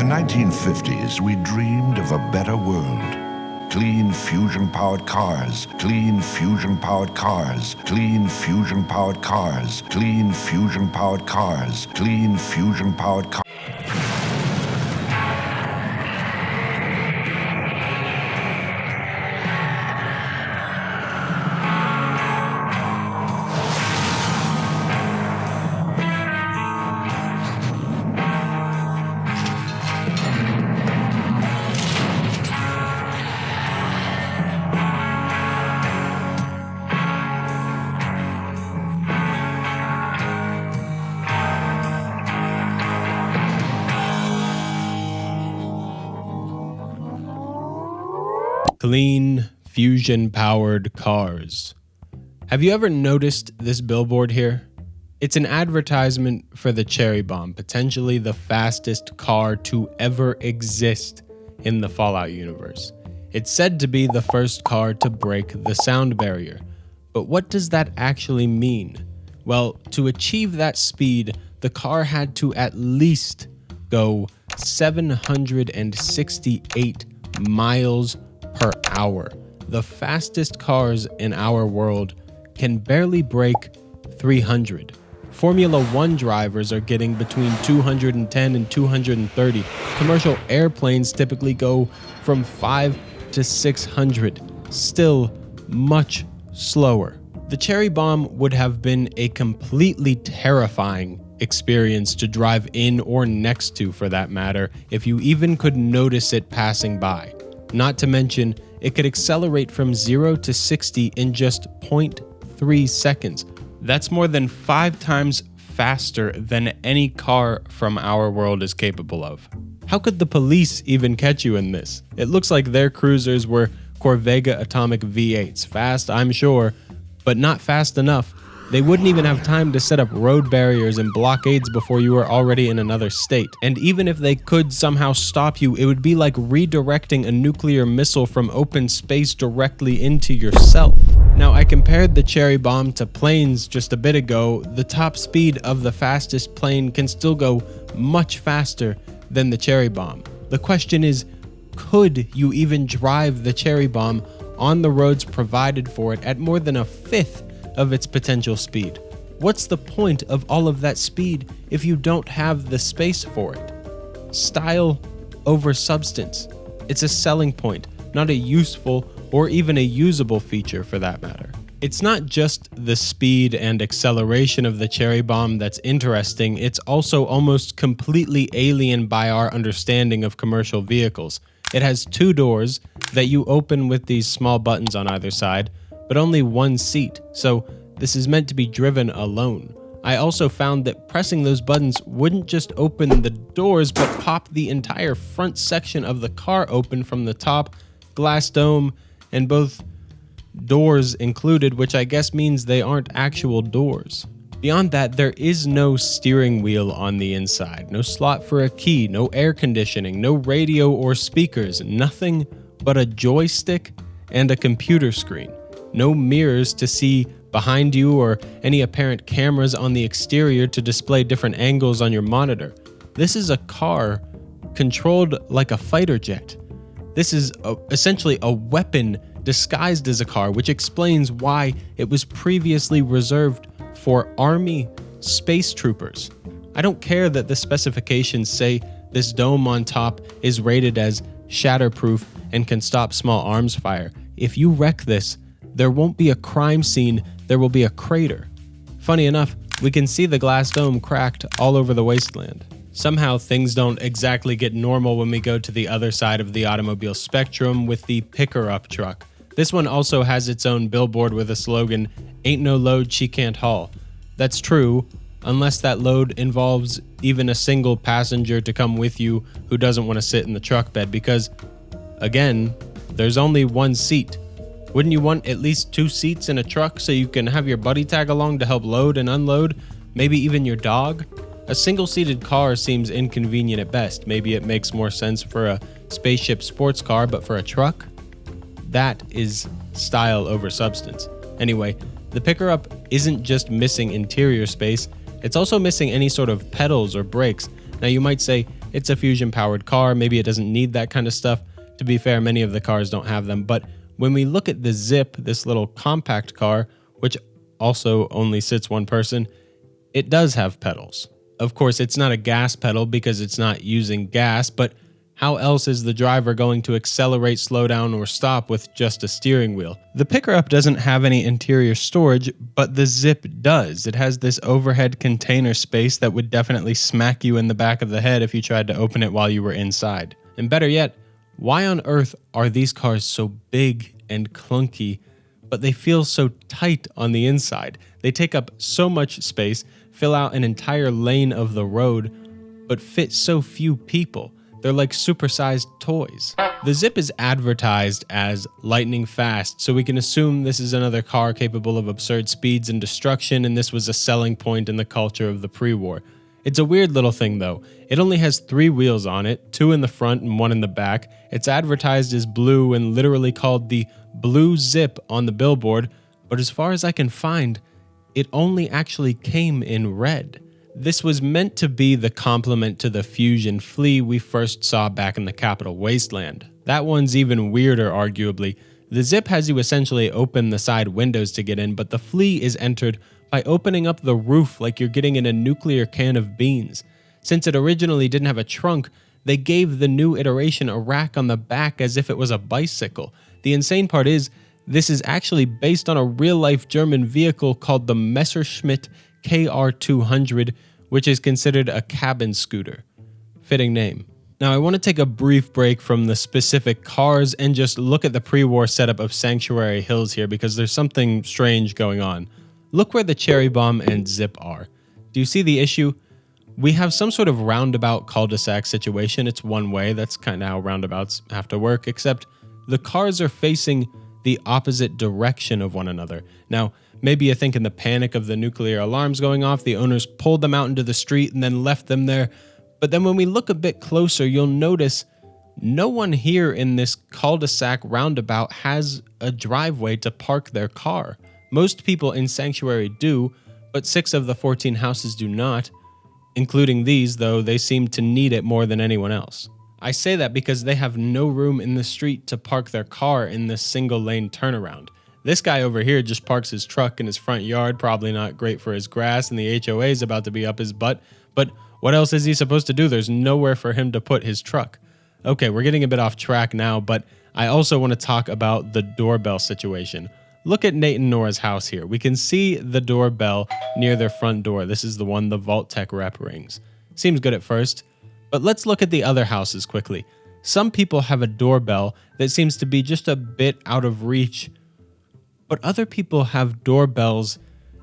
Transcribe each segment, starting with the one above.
1950s, we dreamed of a better world. Clean fusion-powered cars, clean fusion-powered cars, clean fusion-powered cars, clean fusion-powered cars, clean fusion-powered cars. Clean, fusion-powered cars. Have you ever noticed this billboard here? It's an advertisement for the Cherry Bomb, potentially the fastest car to ever exist in the Fallout universe. It's said to be the first car to break the sound barrier. But what does that actually mean? Well, to achieve that speed, the car had to at least go 768 miles per hour. The fastest cars in our world can barely break 300. Formula One drivers are getting between 210 and 230. Commercial airplanes typically go from 5 to 600, still much slower. The Cherry Bomb would have been a completely terrifying experience to drive in or next to, for that matter, if you even could notice it passing by. Not to mention, it could accelerate from 0 to 60 in just 0.3 seconds. That's more than 5 times faster than any car from our world is capable of. How could the police even catch you in this? It looks like their cruisers were Corvega Atomic V8s. Fast, I'm sure, but not fast enough. They wouldn't even have time to set up road barriers and blockades before you were already in another state. And even if they could somehow stop you, it would be like redirecting a nuclear missile from open space directly into yourself. Now, I compared the Cherry Bomb to planes just a bit ago. The top speed of the fastest plane can still go much faster than the Cherry Bomb. The question is, could you even drive the Cherry Bomb on the roads provided for it at more than a fifth of its potential speed? What's the point of all of that speed if you don't have the space for it? Style over substance. It's a selling point, not a useful or even a usable feature for that matter. It's not just the speed and acceleration of the Cherry Bomb that's interesting, it's also almost completely alien by our understanding of commercial vehicles. It has 2 doors that you open with these small buttons on either side, but only 1 seat, so this is meant to be driven alone. I also found that pressing those buttons wouldn't just open the doors, but pop the entire front section of the car open from the top, glass dome, and both doors included, which I guess means they aren't actual doors. Beyond that, there is no steering wheel on the inside, no slot for a key, no air conditioning, no radio or speakers, nothing but a joystick and a computer screen. No mirrors to see behind you or any apparent cameras on the exterior to display different angles on your monitor. This is a car controlled like a fighter jet. This is essentially a weapon disguised as a car, which explains why it was previously reserved for Army space troopers. I don't care that the specifications say this dome on top is rated as shatterproof and can stop small arms fire. If you wreck this, there won't be a crime scene, there will be a crater. Funny enough, we can see the glass dome cracked all over the wasteland. Somehow things don't exactly get normal when we go to the other side of the automobile spectrum with the picker-up truck. This one also has its own billboard with a slogan, "Ain't no load she can't haul." That's true, unless that load involves even a single passenger to come with you who doesn't want to sit in the truck bed because, again, there's only 1 seat. Wouldn't you want at least 2 seats in a truck so you can have your buddy tag along to help load and unload? Maybe even your dog? A single-seated car seems inconvenient at best. Maybe it makes more sense for a spaceship sports car, but for a truck? That is style over substance. Anyway, the picker-up isn't just missing interior space, it's also missing any sort of pedals or brakes. Now you might say, It's a fusion-powered car. Maybe it doesn't need that kind of stuff. To be fair, many of the cars don't have them. But when we look at the Zip, this little compact car, which also only sits one person, it does have pedals. Of course, it's not a gas pedal because it's not using gas, but how else is the driver going to accelerate, slow down, or stop with just a steering wheel? The pickup doesn't have any interior storage, but the Zip does. It has this overhead container space that would definitely smack you in the back of the head if you tried to open it while you were inside. And better yet, why on earth are these cars so big and clunky, but they feel so tight on the inside? They take up so much space, fill out an entire lane of the road, but fit so few people. They're like supersized toys. The Zip is advertised as lightning fast, so we can assume this is another car capable of absurd speeds and destruction, and this was a selling point in the culture of the pre-war. It's a weird little thing though. It only has 3 wheels on it, 2 in the front and 1 in the back. It's advertised as blue and literally called the Blue Zip on the billboard, but as far as I can find, it only actually came in red. This was meant to be the complement to the Fusion Flea we first saw back in the Capital Wasteland. That one's even weirder, arguably. The Zip has you essentially open the side windows to get in, but the Flea is entered by opening up the roof like you're getting in a nuclear can of beans. Since it originally didn't have a trunk, they gave the new iteration a rack on the back as if it was a bicycle. The insane part is, this is actually based on a real-life German vehicle called the Messerschmitt KR200, which is considered a cabin scooter. Fitting name. Now I want to take a brief break from the specific cars and just look at the pre-war setup of Sanctuary Hills here because there's something strange going on. Look where the Cherry Bomb and Zip are. Do you see the issue? We have some sort of roundabout cul-de-sac situation. It's one way, that's kind of how roundabouts have to work, except the cars are facing the opposite direction of one another. Now, maybe you think in the panic of the nuclear alarms going off, the owners pulled them out into the street and then left them there. But then when we look a bit closer, you'll notice no one here in this cul-de-sac roundabout has a driveway to park their car. Most people in Sanctuary do, but 6 of the 14 houses do not, including these, though they seem to need it more than anyone else. I say that because they have no room in the street to park their car in this single lane turnaround. This guy over here just parks his truck in his front yard, probably not great for his grass, and the HOA is about to be up his butt, but what else is he supposed to do? There's nowhere for him to put his truck. Okay, we're getting a bit off track now, but I also want to talk about the doorbell situation. Look at Nate and Nora's house here. We can see the doorbell near their front door. This is the one the Vault-Tec rep rings. Seems good at first, but let's look at the other houses quickly. Some people have a doorbell that seems to be just a bit out of reach, but other people have doorbells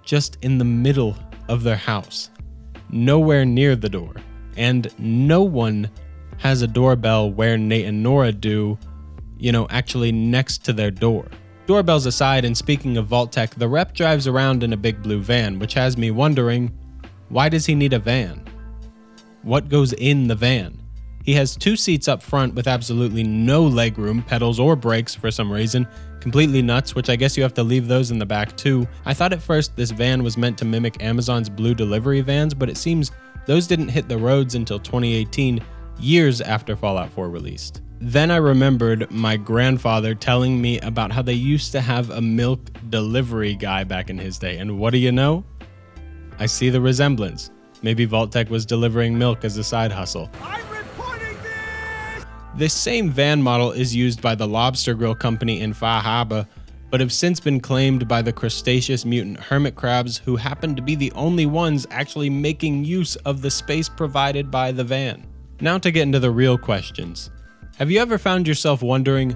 just in the middle of their house, nowhere near the door. And no one has a doorbell where Nate and Nora do, actually next to their door. Doorbells aside, and speaking of Vault-Tec, the rep drives around in a big blue van, which has me wondering, why does he need a van? What goes in the van? He has 2 seats up front with absolutely no legroom, pedals, or brakes for some reason. Completely nuts, which I guess you have to leave those in the back too. I thought at first this van was meant to mimic Amazon's blue delivery vans, but it seems those didn't hit the roads until 2018, years after Fallout 4 released. Then I remembered my grandfather telling me about how they used to have a milk delivery guy back in his day, and what do you know? I see the resemblance. Maybe Vault-Tec was delivering milk as a side hustle. I'm reporting this! This same van model is used by the Lobster Grill Company in Far Harbor, but have since been claimed by the crustaceous mutant hermit crabs, who happen to be the only ones actually making use of the space provided by the van. Now to get into the real questions. Have you ever found yourself wondering,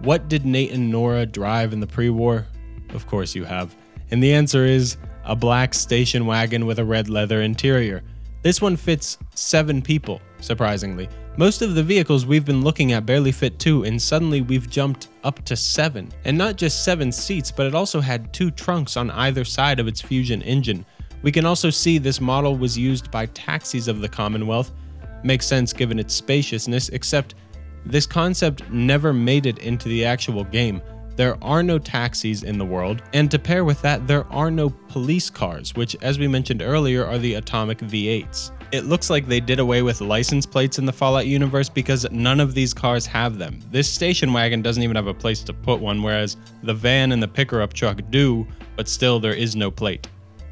what did Nate and Nora drive in the pre-war? Of course you have. And the answer is a black station wagon with a red leather interior. This one fits 7 people, surprisingly. Most of the vehicles we've been looking at barely fit 2, and suddenly we've jumped up to 7. And not just 7 seats, but it also had 2 trunks on either side of its Fusion engine. We can also see this model was used by taxis of the Commonwealth. Makes sense given its spaciousness, except this concept never made it into the actual game. There are no taxis in the world, and to pair with that, there are no police cars, which, as we mentioned earlier, are the atomic V8s. It looks like they did away with license plates in the Fallout universe because none of these cars have them. This station wagon doesn't even have a place to put one, whereas the van and the picker-up truck do, but still there is no plate.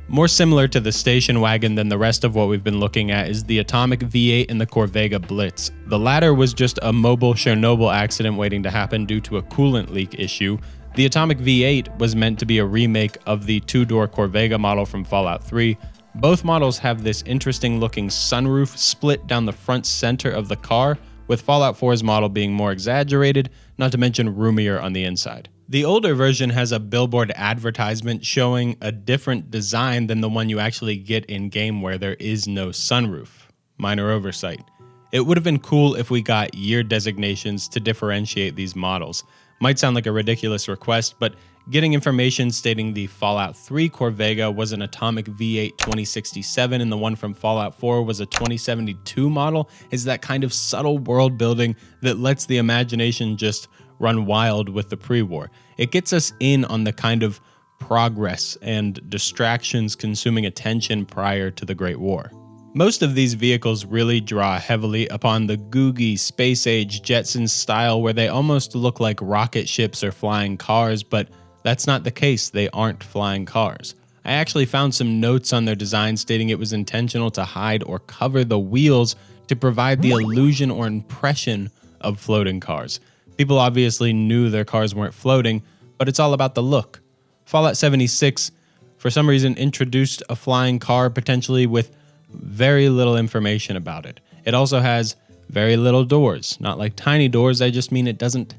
More similar to the station wagon than the rest of what we've been looking at is the Atomic V8 and the Corvega Blitz. The latter was just a mobile Chernobyl accident waiting to happen due to a coolant leak issue. The Atomic V8 was meant to be a remake of the two-door Corvega model from Fallout 3. Both models have this interesting looking sunroof split down the front center of the car, with Fallout 4's model being more exaggerated, not to mention roomier on the inside. The older version has a billboard advertisement showing a different design than the one you actually get in-game where there is no sunroof. Minor oversight. It would have been cool if we got year designations to differentiate these models. Might sound like a ridiculous request, but getting information stating the Fallout 3 Corvega was an Atomic V8 2067 and the one from Fallout 4 was a 2072 model is that kind of subtle world building that lets the imagination just run wild with the pre-war. It gets us in on the kind of progress and distractions consuming attention prior to the Great War. Most of these vehicles really draw heavily upon the Googie space-age Jetsons style where they almost look like rocket ships or flying cars, but that's not the case. They aren't flying cars. I actually found some notes on their design stating it was intentional to hide or cover the wheels to provide the illusion or impression of floating cars. People obviously knew their cars weren't floating, but it's all about the look. Fallout 76, for some reason, introduced a flying car potentially with very little information about it. It also has very little doors. Not like tiny doors, I just mean it doesn't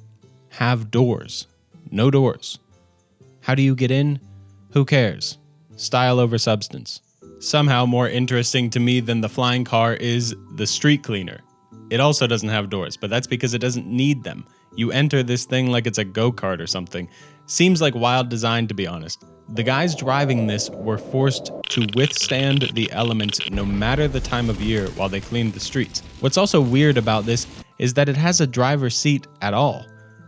have doors. No doors. How do you get in? Who cares? Style over substance. Somehow more interesting to me than the flying car is the street cleaner. It also doesn't have doors, but that's because it doesn't need them. You enter this thing like it's a go-kart or something. Seems like wild design, to be honest. The guys driving this were forced to withstand the elements no matter the time of year while they cleaned the streets. What's also weird about this is that it has a driver's seat at all.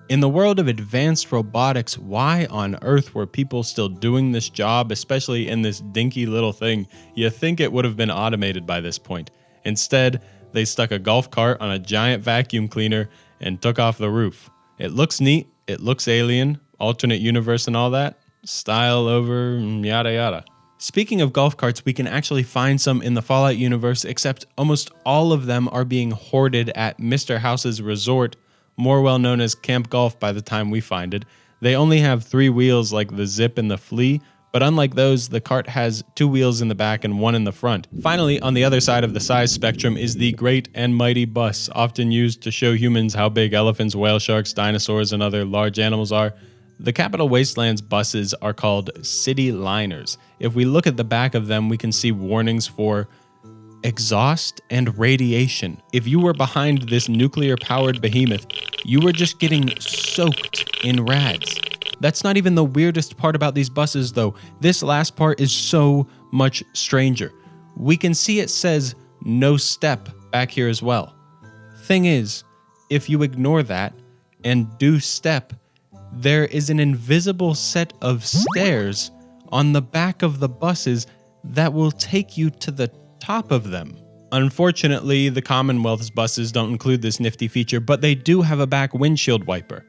In the world of advanced robotics, why on earth were people still doing this job, especially in this dinky little thing? You think it would have been automated by this point. Instead, they stuck a golf cart on a giant vacuum cleaner and took off the roof. It looks neat, it looks alien, alternate universe and all that. Style over yada yada. Speaking of golf carts, we can actually find some in the Fallout universe, except almost all of them are being hoarded at Mr. House's resort, more well known as Camp Golf by the time we find it. They only have 3 wheels like the Zip and the Flea, but unlike those, the cart has 2 wheels in the back and 1 in the front. Finally, on the other side of the size spectrum is the Great and Mighty Bus, often used to show humans how big elephants, whale sharks, dinosaurs, and other large animals are. The Capital Wasteland's buses are called city liners. If we look at the back of them, we can see warnings for exhaust and radiation. If you were behind this nuclear-powered behemoth, you were just getting soaked in rads. That's not even the weirdest part about these buses, though. This last part is so much stranger. We can see it says no step back here as well. Thing is, if you ignore that and do step, there is an invisible set of stairs on the back of the buses that will take you to the top of them. Unfortunately, the Commonwealth's buses don't include this nifty feature, but they do have a back windshield wiper.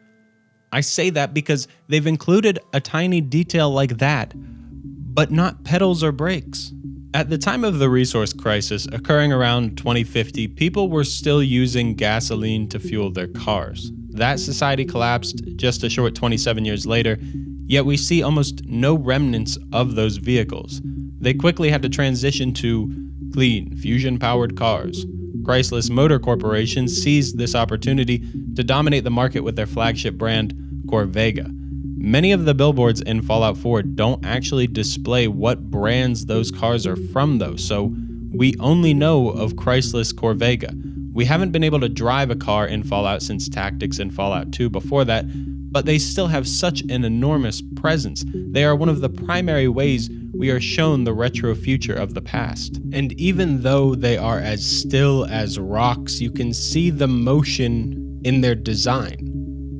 I say that because they've included a tiny detail like that, but not pedals or brakes. At the time of the resource crisis occurring around 2050, people were still using gasoline to fuel their cars. That society collapsed just a short 27 years later, yet we see almost no remnants of those vehicles. They quickly had to transition to clean, fusion-powered cars. Chrysler Motor Corporation seized this opportunity to dominate the market with their flagship brand, Corvega. Many of the billboards in Fallout 4 don't actually display what brands those cars are from though, so we only know of Chrysler's Corvega. We haven't been able to drive a car in Fallout since Tactics in Fallout 2 before that, but they still have such an enormous presence. They are one of the primary ways we are shown the retro future of the past. And even though they are as still as rocks, you can see the motion in their design.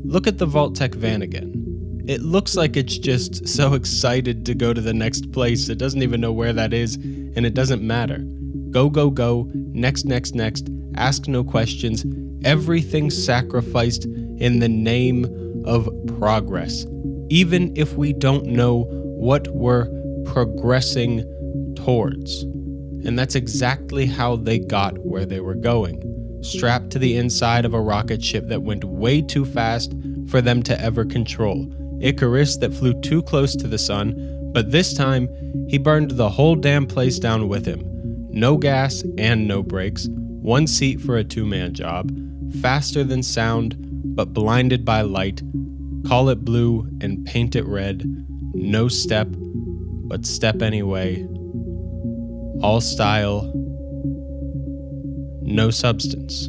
Look at the Vault-Tec van again. It looks like it's just so excited to go to the next place, it doesn't even know where that is, and it doesn't matter. Go, go, go, next, next, next, ask no questions, everything sacrificed in the name of progress, even if we don't know what we're progressing towards. And that's exactly how they got where they were going, strapped to the inside of a rocket ship that went way too fast for them to ever control. Icarus that flew too close to the sun, but this time he burned the whole damn place down with him. No gas and no brakes, one seat for a two-man job, faster than sound, but blinded by light. Call it blue and paint it red. No step, but step anyway. All style, no substance.